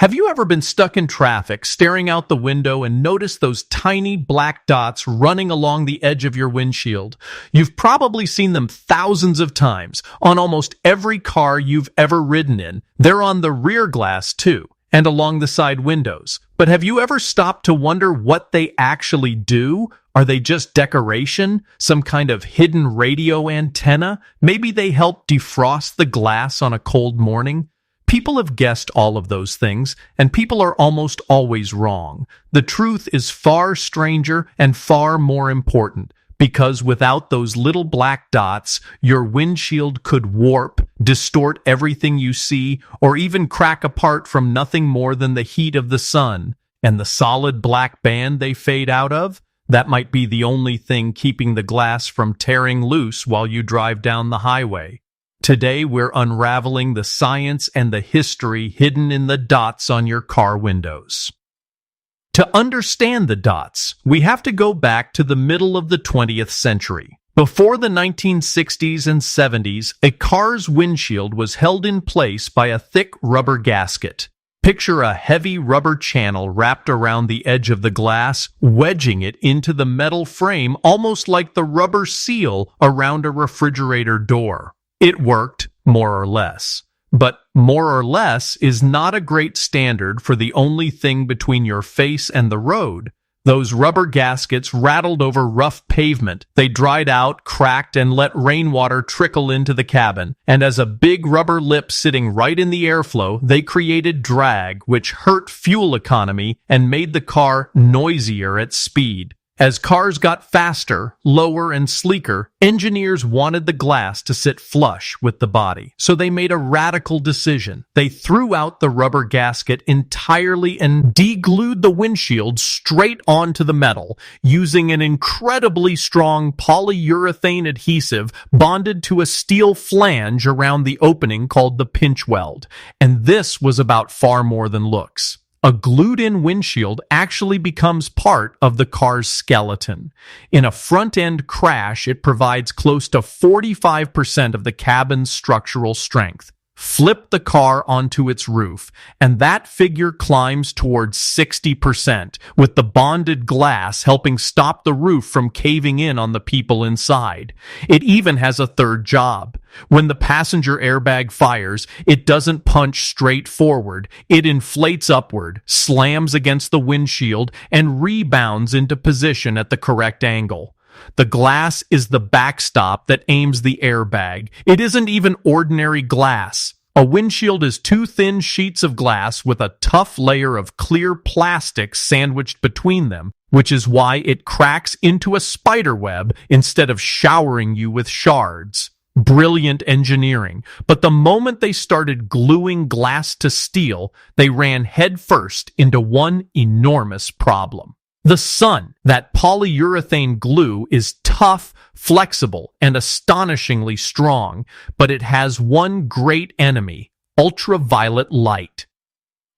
Have you ever been stuck in traffic, staring out the window and noticed those tiny black dots running along the edge of your windshield? You've probably seen them thousands of times on almost every car you've ever ridden in. They're on the rear glass too, and along the side windows. But have you ever stopped to wonder what they actually do? Are they just decoration? Some kind of hidden radio antenna? Maybe they help defrost the glass on a cold morning? People have guessed all of those things, and people are almost always wrong. The truth is far stranger and far more important, because without those little black dots, your windshield could warp, distort everything you see, or even crack apart from nothing more than the heat of the sun. And the solid black band they fade out of? That might be the only thing keeping the glass from tearing loose while you drive down the highway. Today, we're unraveling the science and the history hidden in the dots on your car windows. To understand the dots, we have to go back to the middle of the 20th century. Before the 1960s and 70s, a car's windshield was held in place by a thick rubber gasket. Picture a heavy rubber channel wrapped around the edge of the glass, wedging it into the metal frame almost like the rubber seal around a refrigerator door. It worked, more or less. But more or less is not a great standard for the only thing between your face and the road. Those rubber gaskets rattled over rough pavement. They dried out, cracked, and let rainwater trickle into the cabin. And as a big rubber lip sitting right in the airflow, they created drag, which hurt fuel economy and made the car noisier at speed. As cars got faster, lower, and sleeker, engineers wanted the glass to sit flush with the body. So they made a radical decision. They threw out the rubber gasket entirely and deglued the windshield straight onto the metal, using an incredibly strong polyurethane adhesive bonded to a steel flange around the opening called the pinch weld. And this was about far more than looks. A glued-in windshield actually becomes part of the car's skeleton. In a front-end crash, it provides close to 45% of the cabin's structural strength. Flip the car onto its roof, and that figure climbs towards 60%, with the bonded glass helping stop the roof from caving in on the people inside. It even has a third job. When the passenger airbag fires, it doesn't punch straight forward. It inflates upward, slams against the windshield, and rebounds into position at the correct angle. The glass is the backstop that aims the airbag. It isn't even ordinary glass. A windshield is two thin sheets of glass with a tough layer of clear plastic sandwiched between them, which is why it cracks into a spider web instead of showering you with shards. Brilliant engineering. But the moment they started gluing glass to steel, they ran headfirst into one enormous problem. The sun, that polyurethane glue, is tough, flexible, and astonishingly strong, but it has one great enemy: ultraviolet light.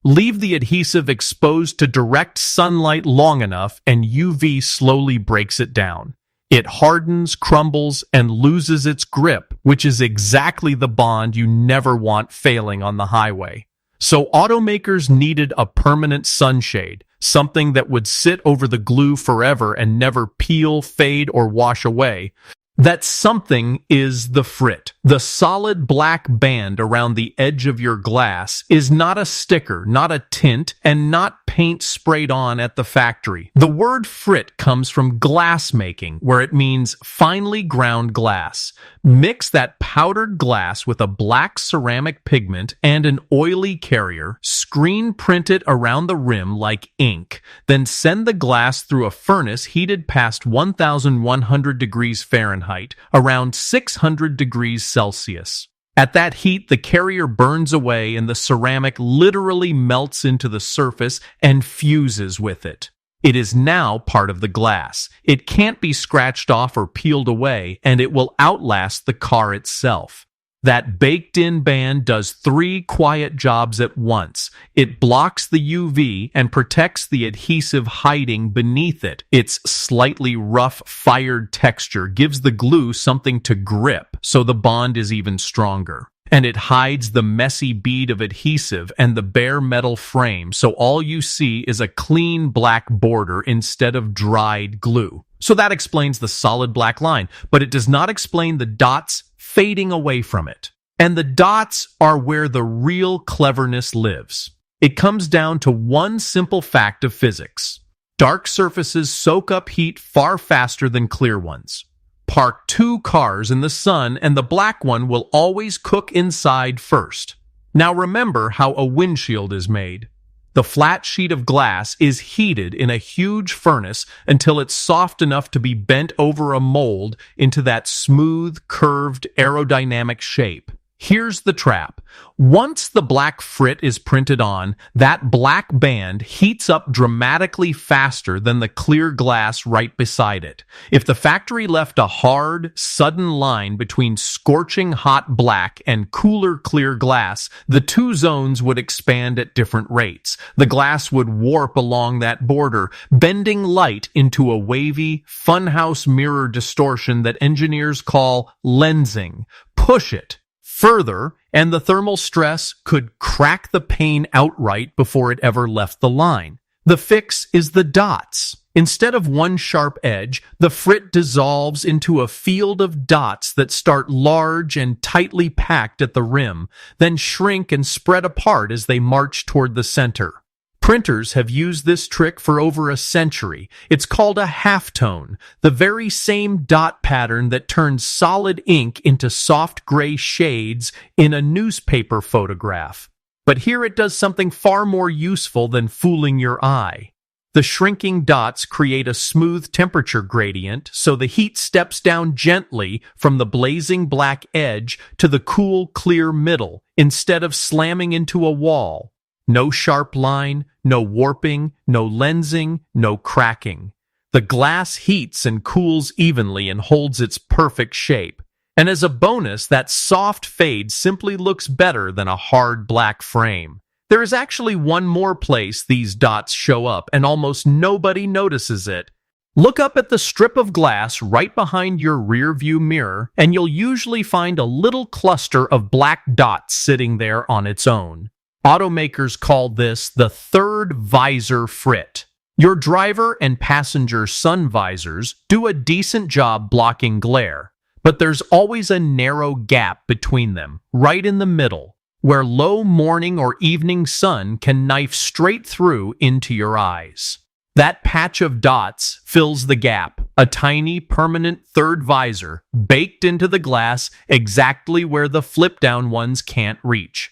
Leave the adhesive exposed to direct sunlight long enough, and UV slowly breaks it down. It hardens, crumbles, and loses its grip, which is exactly the bond you never want failing on the highway. So automakers needed a permanent sunshade, something that would sit over the glue forever and never peel, fade, or wash away. That something is the frit. The solid black band around the edge of your glass is not a sticker, not a tint, and not paint sprayed on at the factory. The word frit comes from glass making, where it means finely ground glass. Mix that powdered glass with a black ceramic pigment and an oily carrier, screen print it around the rim like ink, then send the glass through a furnace heated past 1,100 degrees Fahrenheit, around 600 degrees Celsius. At that heat, the carrier burns away and the ceramic literally melts into the surface and fuses with it. It is now part of the glass. It can't be scratched off or peeled away, and it will outlast the car itself. That baked-in band does three quiet jobs at once. It blocks the UV and protects the adhesive hiding beneath it. Its slightly rough, fired texture gives the glue something to grip, so the bond is even stronger. and it hides the messy bead of adhesive and the bare metal frame, so all you see is a clean black border instead of dried glue. So that explains the solid black line, but it does not explain the dots fading away from it. And the dots are where the real cleverness lives. It comes down to one simple fact of physics. Dark surfaces soak up heat far faster than clear ones. Park two cars in the sun and the black one will always cook inside first. Now remember how a windshield is made. The flat sheet of glass is heated in a huge furnace until it's soft enough to be bent over a mold into that smooth, curved, aerodynamic shape. Here's the trap. Once the black frit is printed on, that black band heats up dramatically faster than the clear glass right beside it. If the factory left a hard, sudden line between scorching hot black and cooler clear glass, the two zones would expand at different rates. The glass would warp along that border, bending light into a wavy, funhouse mirror distortion that engineers call lensing. Push it further, and the thermal stress could crack the pane outright before it ever left the line. The fix is the dots. Instead of one sharp edge, the frit dissolves into a field of dots that start large and tightly packed at the rim, then shrink and spread apart as they march toward the center. Printers have used this trick for over a century. It's called a halftone, the very same dot pattern that turns solid ink into soft gray shades in a newspaper photograph. But here it does something far more useful than fooling your eye. The shrinking dots create a smooth temperature gradient, so the heat steps down gently from the blazing black edge to the cool, clear middle, instead of slamming into a wall. No sharp line, no warping, no lensing, no cracking. The glass heats and cools evenly and holds its perfect shape. And as a bonus, that soft fade simply looks better than a hard black frame. There is actually one more place these dots show up, and almost nobody notices it. Look up at the strip of glass right behind your rear-view mirror, and you'll usually find a little cluster of black dots sitting there on its own. Automakers call this the third visor frit. Your driver and passenger sun visors do a decent job blocking glare, but there's always a narrow gap between them, right in the middle, where low morning or evening sun can knife straight through into your eyes. That patch of dots fills the gap, a tiny permanent third visor baked into the glass exactly where the flip-down ones can't reach.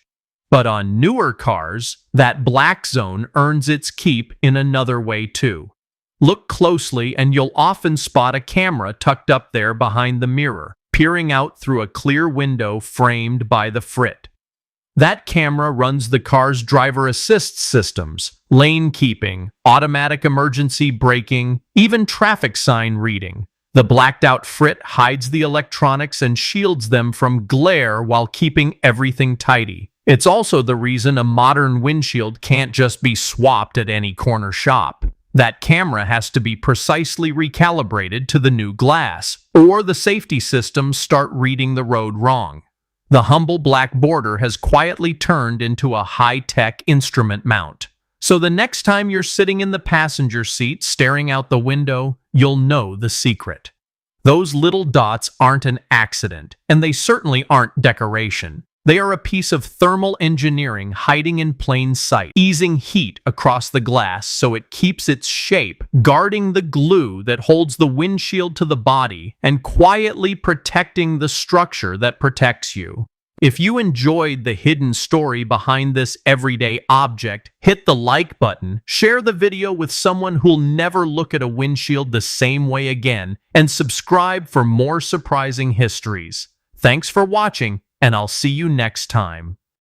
But on newer cars, that black zone earns its keep in another way too. Look closely and you'll often spot a camera tucked up there behind the mirror, peering out through a clear window framed by the frit. That camera runs the car's driver assist systems, lane keeping, automatic emergency braking, even traffic sign reading. The blacked-out frit hides the electronics and shields them from glare while keeping everything tidy. It's also the reason a modern windshield can't just be swapped at any corner shop. That camera has to be precisely recalibrated to the new glass, or the safety systems start reading the road wrong. The humble black border has quietly turned into a high-tech instrument mount. So the next time you're sitting in the passenger seat staring out the window, you'll know the secret. Those little dots aren't an accident, and they certainly aren't decoration. They are a piece of thermal engineering hiding in plain sight, easing heat across the glass so it keeps its shape, guarding the glue that holds the windshield to the body, and quietly protecting the structure that protects you. If you enjoyed the hidden story behind this everyday object, hit the like button, share the video with someone who'll never look at a windshield the same way again, and subscribe for more surprising histories. Thanks for watching, and I'll see you next time.